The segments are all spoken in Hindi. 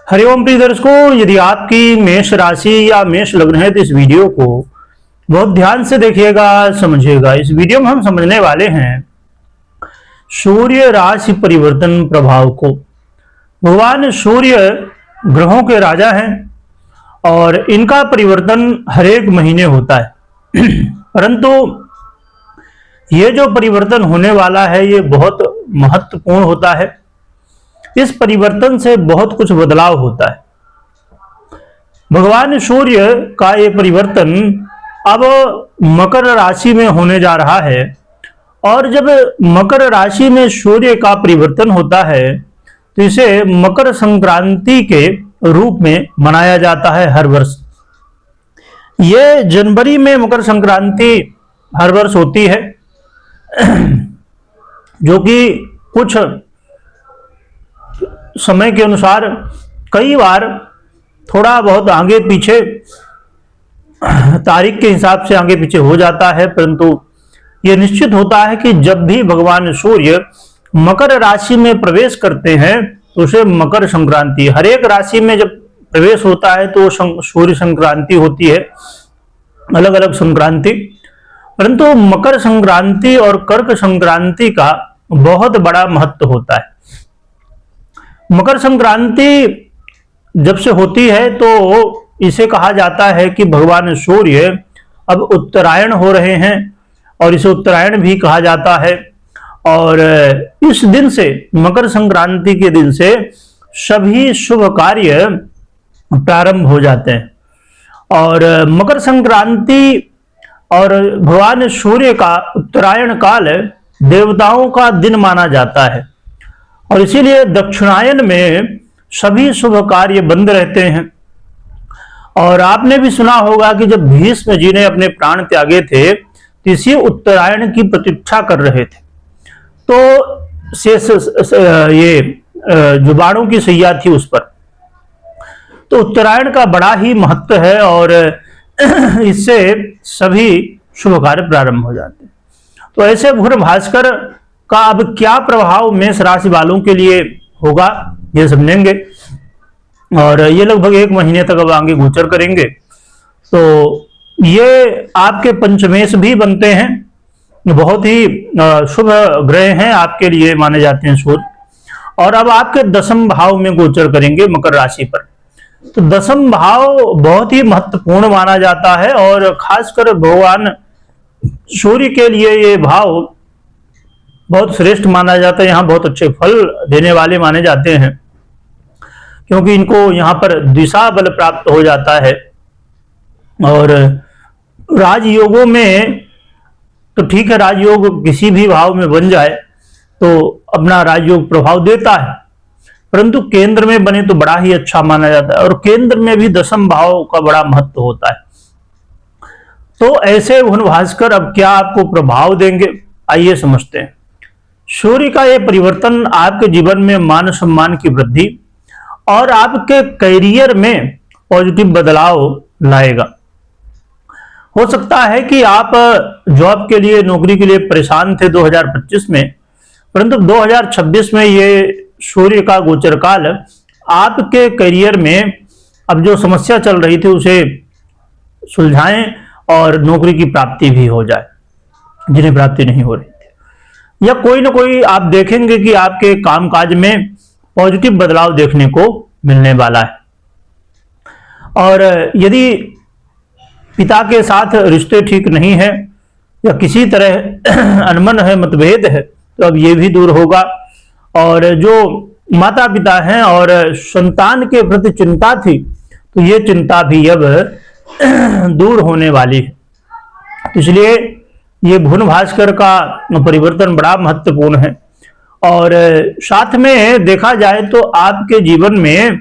हरिओम प्रिय दर्शकों, यदि आपकी मेष राशि या मेष लग्न है तो इस वीडियो को बहुत ध्यान से देखिएगा, समझिएगा। इस वीडियो में हम समझने वाले हैं सूर्य राशि परिवर्तन प्रभाव को। भगवान सूर्य ग्रहों के राजा हैं और इनका परिवर्तन हर एक महीने होता है परंतु ये जो परिवर्तन होने वाला है ये बहुत महत्वपूर्ण होता है। इस परिवर्तन से बहुत कुछ बदलाव होता है। भगवान सूर्य का ये परिवर्तन अब मकर राशि में होने जा रहा है और जब मकर राशि में सूर्य का परिवर्तन होता है तो इसे मकर संक्रांति के रूप में मनाया जाता है हर वर्ष। ये जनवरी में मकर संक्रांति हर वर्ष होती है जो कि कुछ समय के अनुसार कई बार थोड़ा बहुत आगे पीछे तारीख के हिसाब से आगे पीछे हो जाता है, परंतु यह निश्चित होता है कि जब भी भगवान सूर्य मकर राशि में प्रवेश करते हैं तो उसे मकर संक्रांति, हर एक राशि में जब प्रवेश होता है तो सूर्य संक्रांति होती है, अलग अलग संक्रांति। परंतु मकर संक्रांति और कर्क संक्रांति का बहुत बड़ा महत्व होता है। मकर संक्रांति जब से होती है तो इसे कहा जाता है कि भगवान सूर्य अब उत्तरायण हो रहे हैं और इसे उत्तरायण भी कहा जाता है। और इस दिन से, मकर संक्रांति के दिन से सभी शुभ कार्य प्रारंभ हो जाते हैं और मकर संक्रांति और भगवान सूर्य का उत्तरायण काल देवताओं का दिन माना जाता है और इसीलिए दक्षिणायन में सभी शुभ कार्य बंद रहते हैं। और आपने भी सुना होगा कि जब भीष्म जी ने अपने प्राण त्यागे थे तो इसी उत्तरायण की प्रतीक्षा कर रहे थे। तो ये जुबाड़ों की सैया थी उस पर, तो उत्तरायण का बड़ा ही महत्व है और इससे सभी शुभ कार्य प्रारंभ हो जाते हैं। तो ऐसे भूर भास्कर का अब क्या प्रभाव मेष राशि वालों के लिए होगा ये समझेंगे और ये लगभग 1 महीने तक अब आगे गोचर करेंगे। तो ये आपके पंचमेश भी बनते हैं, बहुत ही शुभ ग्रह हैं आपके लिए माने जाते हैं सूर्य, और अब आपके 10वें भाव में गोचर करेंगे मकर राशि पर। तो 10वां भाव बहुत ही महत्वपूर्ण माना जाता है और खासकर भगवान सूर्य के लिए ये भाव बहुत श्रेष्ठ माना जाता है। यहाँ बहुत अच्छे फल देने वाले माने जाते हैं क्योंकि इनको यहाँ पर दिशा बल प्राप्त हो जाता है। और राजयोगों में तो ठीक है, राजयोग किसी भी भाव में बन जाए तो अपना राजयोग प्रभाव देता है, परंतु केंद्र में बने तो बड़ा ही अच्छा माना जाता है और केंद्र में भी 10वां भाव का बड़ा महत्व होता है। तो ऐसे भुवन भास्कर अब क्या आपको प्रभाव देंगे, आइए समझते हैं। सूर्य का यह परिवर्तन आपके जीवन में मान सम्मान की वृद्धि और आपके करियर में पॉजिटिव बदलाव लाएगा। हो सकता है कि आप जॉब के लिए, नौकरी के लिए परेशान थे 2025 में, परंतु 2026 में ये सूर्य का गोचर काल आपके करियर में अब जो समस्या चल रही थी उसे सुलझाएं और नौकरी की प्राप्ति भी हो जाए जिन्हें प्राप्ति नहीं हो रही थी, या कोई ना कोई आप देखेंगे कि आपके कामकाज में पॉजिटिव बदलाव देखने को मिलने वाला है। और यदि पिता के साथ रिश्ते ठीक नहीं है या किसी तरह अनमन है, मतभेद है, तो अब ये भी दूर होगा। और जो माता पिता हैं और संतान के प्रति चिंता थी तो ये चिंता भी अब दूर होने वाली है। इसलिए ये भुवन भास्कर का परिवर्तन बड़ा महत्वपूर्ण है। और साथ में देखा जाए तो आपके जीवन में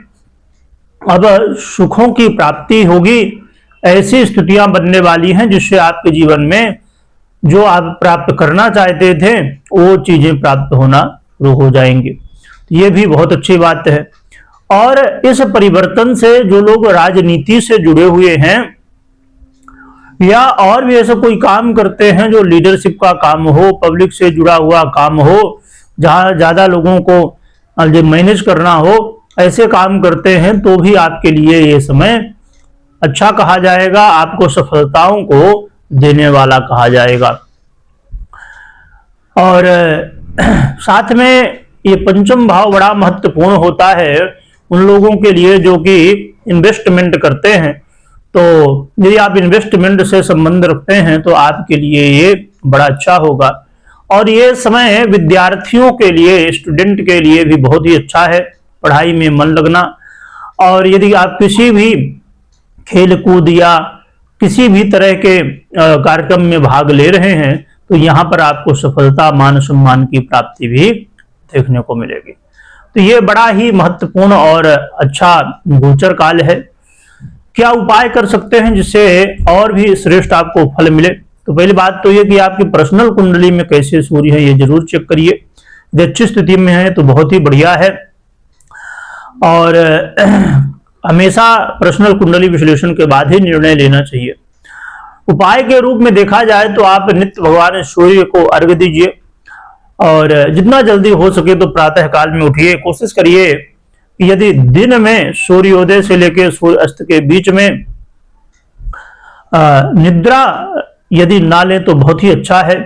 अब सुखों की प्राप्ति होगी, ऐसी स्थितियां बनने वाली हैं जिससे आपके जीवन में जो आप प्राप्त करना चाहते थे वो चीजें प्राप्त होना शुरू हो जाएंगे। ये भी बहुत अच्छी बात है। और इस परिवर्तन से जो लोग राजनीति से जुड़े हुए हैं या और भी ऐसा कोई काम करते हैं जो लीडरशिप का काम हो, पब्लिक से जुड़ा हुआ काम हो, जहां ज्यादा लोगों को मैनेज करना हो, ऐसे काम करते हैं तो भी आपके लिए ये समय अच्छा कहा जाएगा, आपको सफलताओं को देने वाला कहा जाएगा। और साथ में ये पंचम भाव बड़ा महत्वपूर्ण होता है उन लोगों के लिए जो कि इन्वेस्टमेंट करते हैं। तो यदि आप इन्वेस्टमेंट से संबंध रखते हैं तो आपके लिए ये बड़ा अच्छा होगा। और ये समय विद्यार्थियों के लिए, स्टूडेंट के लिए भी बहुत ही अच्छा है, पढ़ाई में मन लगना। और यदि आप किसी भी खेल कूद या किसी भी तरह के कार्यक्रम में भाग ले रहे हैं तो यहाँ पर आपको सफलता, मान सम्मान की प्राप्ति भी देखने को मिलेगी। तो ये बड़ा ही महत्वपूर्ण और अच्छा गोचर काल है। क्या उपाय कर सकते हैं जिससे और भी श्रेष्ठ आपको फल मिले? तो पहली बात तो ये कि आपकी पर्सनल कुंडली में कैसे सूर्य है ये जरूर चेक करिए। यदि अच्छी स्थिति में है तो बहुत ही बढ़िया है। और हमेशा पर्सनल कुंडली विश्लेषण के बाद ही निर्णय लेना चाहिए। उपाय के रूप में देखा जाए तो आप नित्य भगवान सूर्य को अर्घ्य दीजिए और जितना जल्दी हो सके तो प्रातः काल में उठिए। कोशिश करिए कि यदि दिन में सूर्योदय से लेकर सूर्य अस्त के बीच में निद्रा यदि ना ले तो बहुत ही अच्छा है।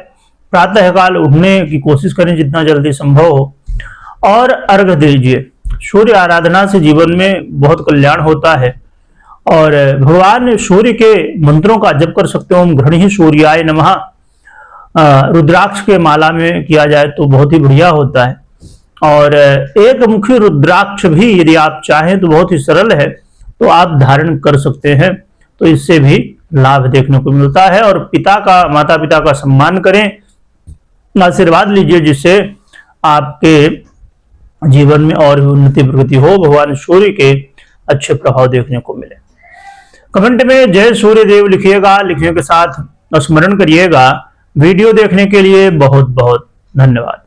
प्रातः काल उठने की कोशिश करें जितना जल्दी संभव हो और अर्घ्य दीजिए। सूर्य आराधना से जीवन में बहुत कल्याण होता है। और भगवान सूर्य के मंत्रों का जप कर सकते हो। ओम घृणी सूर्याय नमः रुद्राक्ष के माला में किया जाए तो बहुत ही बढ़िया होता है। और एक मुखी रुद्राक्ष भी यदि आप चाहें तो बहुत ही सरल है, तो आप धारण कर सकते हैं, तो इससे भी लाभ देखने को मिलता है। और माता पिता का सम्मान करें, आशीर्वाद लीजिए जिससे आपके जीवन में और भी उन्नति प्रगति हो, भगवान सूर्य के अच्छे प्रभाव देखने को मिले। कमेंट में जय सूर्य देव लिखिएगा, लिखने के साथ स्मरण करिएगा। वीडियो देखने के लिए बहुत बहुत धन्यवाद।